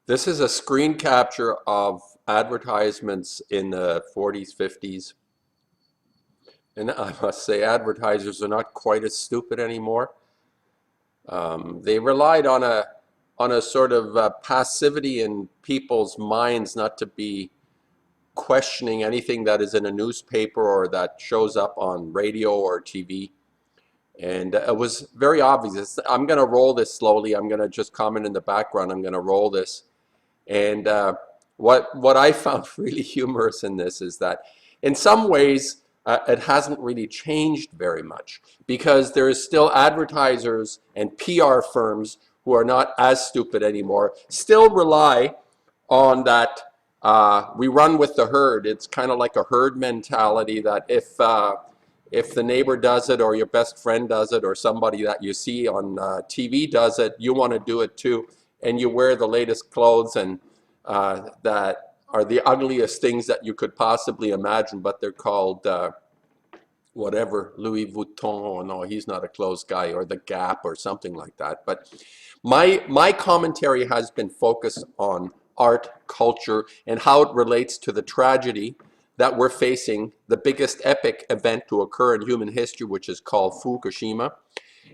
This is a screen capture of advertisements in the 40s, 50s. And I must say, advertisers are not quite as stupid anymore. They relied on a sort of passivity in people's minds not to be questioning anything that is in a newspaper or that shows up on radio or TV. And it was very obvious. I'm going to roll this slowly. I'm going to just comment in the background. I'm going to roll this. And what I found really humorous in this is that in some ways it hasn't really changed very much, because there is still advertisers and PR firms who are not as stupid anymore, still rely on that we run with the herd. It's kind of like a herd mentality that if the neighbor does it, or your best friend does it, or somebody that you see on TV does it, you want to do it too, and you wear the latest clothes and that are the ugliest things that you could possibly imagine, but they're called whatever, Louis Vuitton, or no, he's not a clothes guy, or the Gap or something like that. But my commentary has been focused on art, culture, and how it relates to the tragedy that we're facing, the biggest epic event to occur in human history, which is called Fukushima.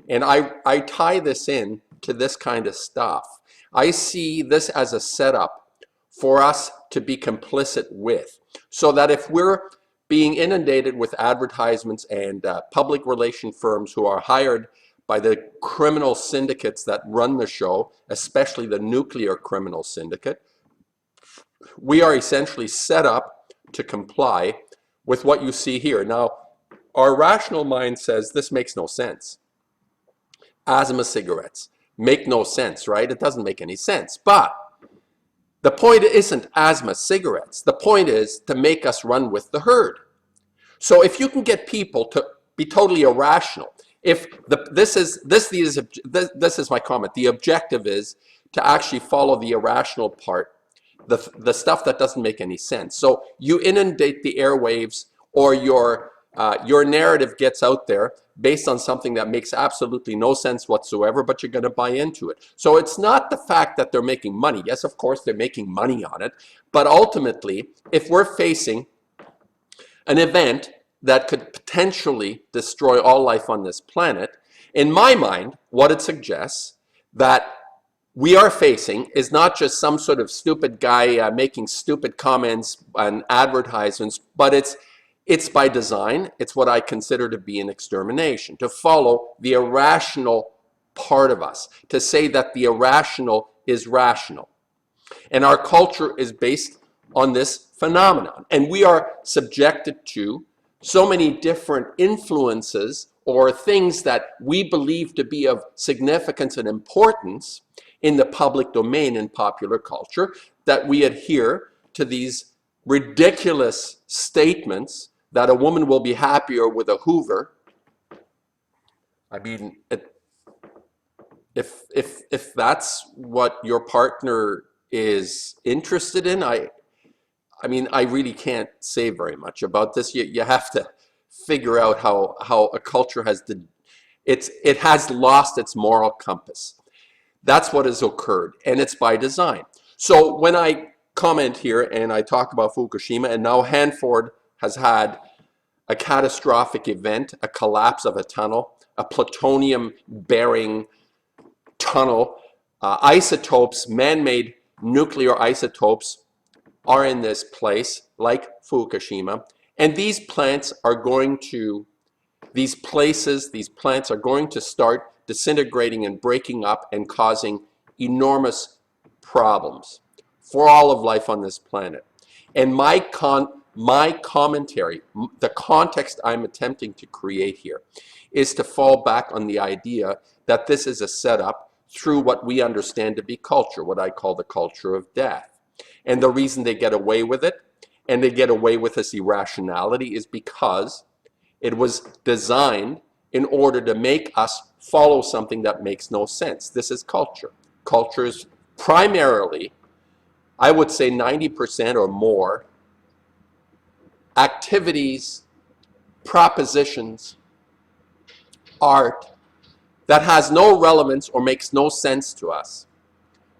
And I tie this in to this kind of stuff. I see this as a setup for us to be complicit with, so that if we're being inundated with advertisements and public relation firms who are hired by the criminal syndicates that run the show, especially the nuclear criminal syndicate, we are essentially set up to comply with what you see here. Now, our rational mind says this makes no sense. Asthma cigarettes make no sense, right? It doesn't make any sense. But the point isn't asthma cigarettes. The point is to make us run with the herd. So if you can get people to be totally irrational, if this is my comment. The objective is to actually follow the irrational part, the stuff that doesn't make any sense. So you inundate the airwaves, or your narrative gets out there based on something that makes absolutely no sense whatsoever, but you're going to buy into it. So it's not the fact that they're making money. Yes, of course, they're making money on it. But ultimately, if we're facing an event that could potentially destroy all life on this planet, in my mind, what it suggests that we are facing is not just some sort of stupid guy making stupid comments and advertisements, but it's by design. It's what I consider to be an extermination, to follow the irrational part of us, to say that the irrational is rational. And our culture is based on this phenomenon. And we are subjected to so many different influences or things that we believe to be of significance and importance in the public domain in popular culture, that we adhere to these ridiculous statements that a woman will be happier with a Hoover. I mean, if that's what your partner is interested in, I mean, I really can't say very much about this. You have to figure out how a culture has it has lost its moral compass. That's what has occurred, and it's by design. So when I comment here and I talk about Fukushima, and now Hanford has had a catastrophic event, a collapse of a tunnel, a plutonium-bearing tunnel, isotopes, man-made nuclear isotopes are in this place, like Fukushima, and these plants are going to, these plants are going to start disintegrating and breaking up and causing enormous problems for all of life on this planet. And my commentary, the context I'm attempting to create here, is to fall back on the idea that this is a setup through what we understand to be culture, what I call the culture of death. And the reason they get away with it, and they get away with this irrationality, is because it was designed in order to make us follow something that makes no sense. This is culture. Culture is primarily, I would say 90% or more, activities, propositions, art that has no relevance or makes no sense to us,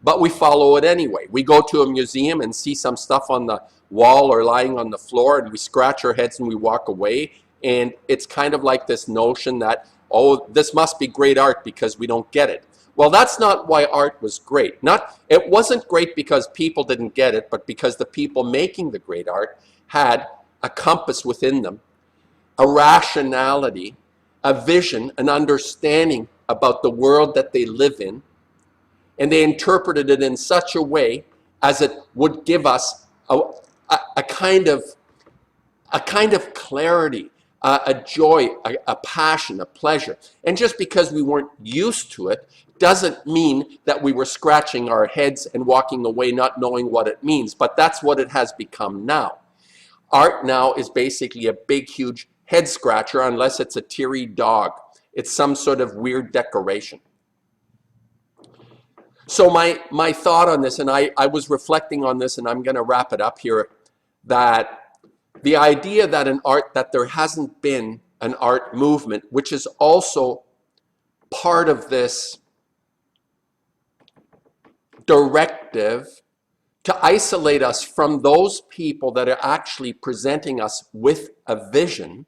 but we follow it anyway. We go to a museum and see some stuff on the wall or lying on the floor, and we scratch our heads and we walk away. And it's kind of like this notion that, oh, this must be great art because we don't get it. Well, that's not why art was great. It wasn't great because people didn't get it, but because the people making the great art had a compass within them, a rationality, a vision, an understanding about the world that they live in, and they interpreted it in such a way as it would give us a kind of clarity, a joy, a passion, a pleasure. And just because we weren't used to it doesn't mean that we were scratching our heads and walking away not knowing what it means, but that's what it has become now. Art now is basically a big, huge head scratcher unless it's a teary dog. It's some sort of weird decoration. So my thought on this, and I was reflecting on this, and I'm going to wrap it up here, that the idea that there hasn't been an art movement, which is also part of this directive to isolate us from those people that are actually presenting us with a vision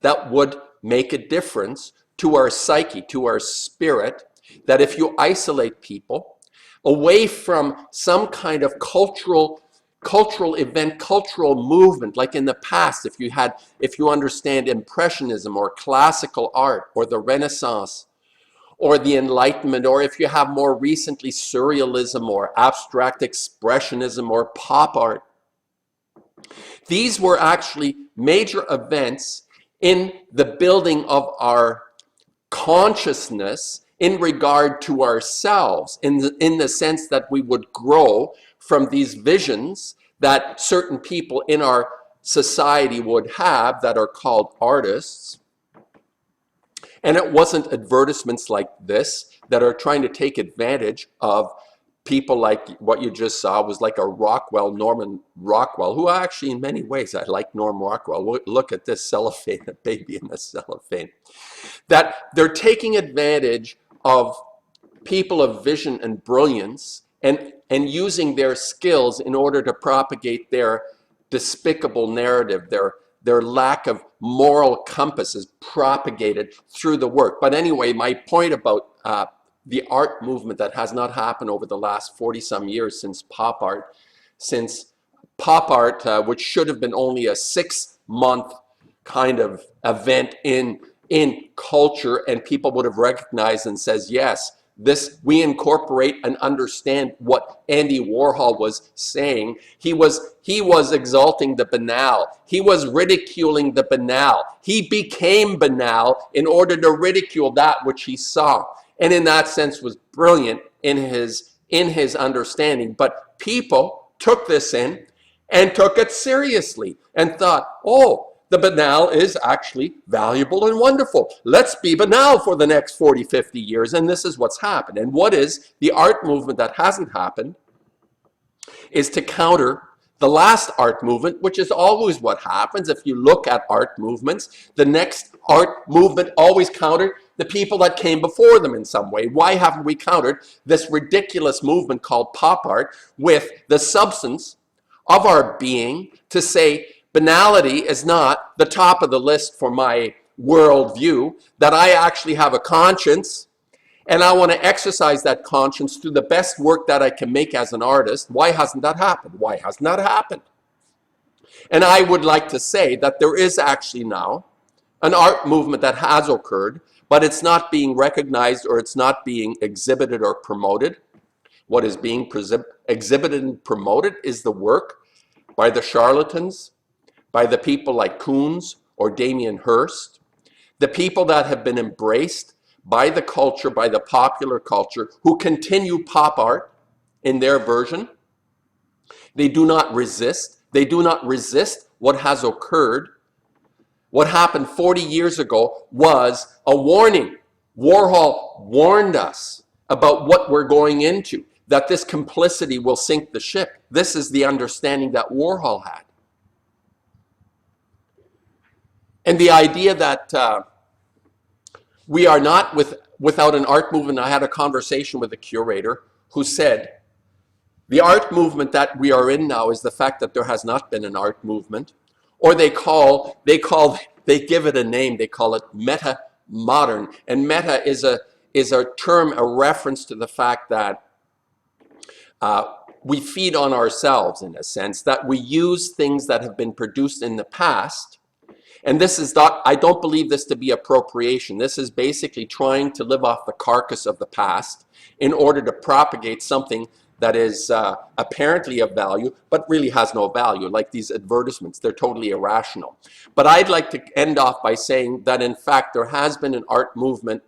that would make a difference to our psyche, to our spirit, that if you isolate people away from some kind of cultural event, cultural movement, like in the past, if you understand Impressionism or classical art or the Renaissance or the Enlightenment, or if you have more recently Surrealism or abstract expressionism or pop art, these were actually major events in the building of our consciousness in regard to ourselves, in the sense that we would grow from these visions that certain people in our society would have that are called artists. And it wasn't advertisements like this that are trying to take advantage of people like what you just saw was like a Rockwell, Norman Rockwell, who actually in many ways I like Norm Rockwell. Look at this cellophane, a baby in the cellophane. That they're taking advantage of people of vision and brilliance and using their skills in order to propagate their despicable narrative, their lack of moral compass is propagated through the work. But anyway, my point about the art movement that has not happened over the last 40-some years since pop art, which should have been only a 6-month kind of event in culture, and people would have recognized and says, yes, we incorporate and understand what Andy Warhol was saying. He was exalting the banal. He was ridiculing the banal. He became banal in order to ridicule that which he saw. And in that sense was brilliant in his understanding. But people took this in and took it seriously and thought, oh, the banal is actually valuable and wonderful. Let's be banal for the next 40, 50 years. And this is what's happened. And what is the art movement that hasn't happened is to counter the last art movement, which is always what happens. If you look at art movements, the next art movement always countered the people that came before them in some way. Why haven't we countered this ridiculous movement called pop art with the substance of our being to say, banality is not the top of the list for my worldview, that I actually have a conscience and I want to exercise that conscience through the best work that I can make as an artist. Why hasn't that happened? Why hasn't that happened? And I would like to say that there is actually now an art movement that has occurred, but it's not being recognized or it's not being exhibited or promoted. What is being exhibited and promoted is the work by the charlatans, by the people like Koons or Damien Hirst, the people that have been embraced by the culture, by the popular culture, who continue pop art in their version. They do not resist. They do not resist what has occurred. What happened 40 years ago was a warning. Warhol warned us about what we're going into, that this complicity will sink the ship. This is the understanding that Warhol had. And the idea that we are not without an art movement. I had a conversation with a curator who said The art movement that we are in now is the fact that there has not been an art movement, or they give it a name. They call it meta modern, and meta is a term, a reference to the fact that we feed on ourselves, in a sense, that we use things that have been produced in the past. And this is not, I don't believe this to be appropriation. This is basically trying to live off the carcass of the past in order to propagate something that is apparently of value, but really has no value, like these advertisements. They're totally irrational. But I'd like to end off by saying that, in fact, there has been an art movement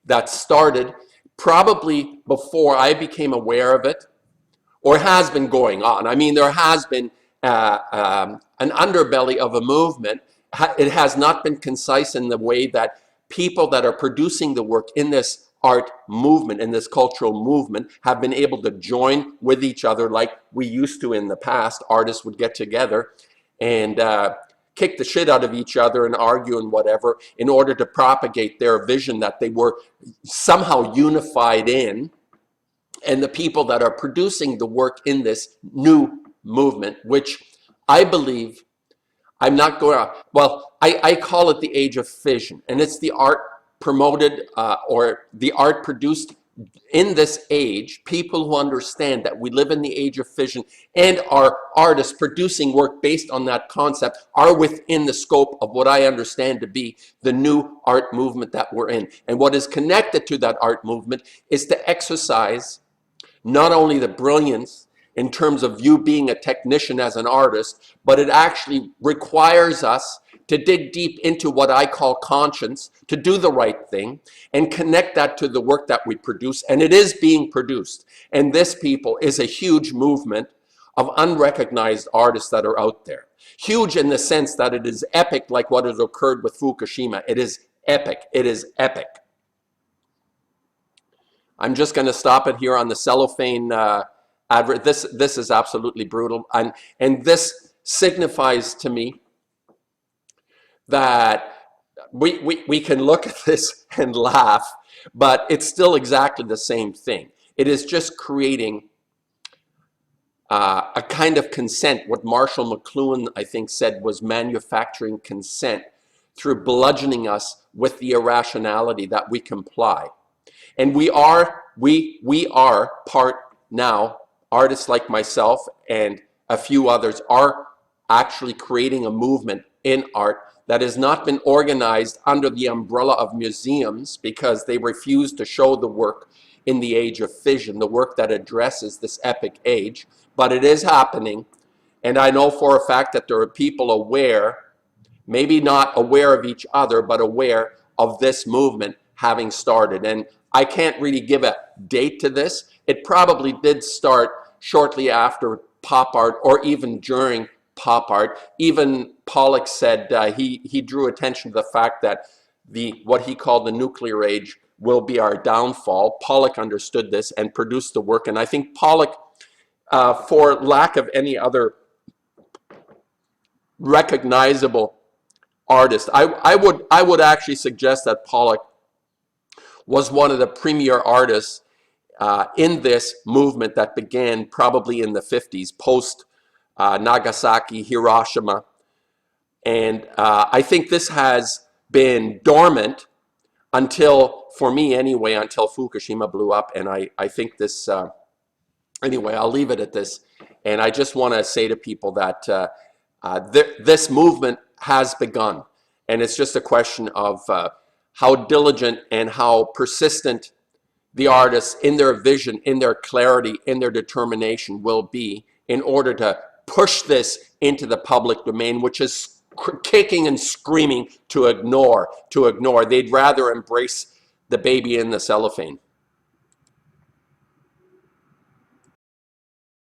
that started probably before I became aware of it, or has been going on. I mean, there has been an underbelly of a movement. It has not been concise in the way that people that are producing the work in this art movement, in this cultural movement, have been able to join with each other like we used to in the past. Artists would get together and kick the shit out of each other and argue and whatever in order to propagate their vision that they were somehow unified in. And the people that are producing the work in this new movement, which I believe, I'm not going to, well, I call it the age of fission. And it's the art promoted or the art produced in this age, people who understand that we live in the age of fission and are artists producing work based on that concept are within the scope of what I understand to be the new art movement that we're in. And what is connected to that art movement is to exercise not only the brilliance in terms of you being a technician as an artist, but it actually requires us to dig deep into what I call conscience, to do the right thing and connect that to the work that we produce. And it is being produced. And this, people, is a huge movement of unrecognized artists that are out there. Huge in the sense that it is epic, like what has occurred with Fukushima. It is epic. It is epic. I'm just going to stop it here on the cellophane advert. This is absolutely brutal. And this signifies to me that we can look at this and laugh, but it's still exactly the same thing. It is just creating a kind of consent. What Marshall McLuhan, I think, said was manufacturing consent through bludgeoning us with the irrationality that we comply. And we are part now, artists like myself and a few others are actually creating a movement in art that has not been organized under the umbrella of museums because they refuse to show the work in the age of fission, the work that addresses this epic age. But it is happening, and I know for a fact that there are people aware, maybe not aware of each other, but aware of this movement having started. And I can't really give a date to this. It probably did start shortly after pop art or even during pop art. Even Pollock said he drew attention to the fact that what he called the nuclear age will be our downfall. Pollock understood this and produced the work. And I think Pollock, for lack of any other recognizable artist, I would actually suggest that Pollock was one of the premier artists in this movement that began probably in the 50s, post Nagasaki, Hiroshima. And I think this has been dormant until, for me anyway, until Fukushima blew up. And I think this, anyway, I'll leave it at this. And I just want to say to people that this movement has begun. And it's just a question of how diligent and how persistent the artists in their vision, in their clarity, in their determination will be in order to push this into the public domain, which is kicking and screaming to ignore. They'd rather embrace the baby in the cellophane.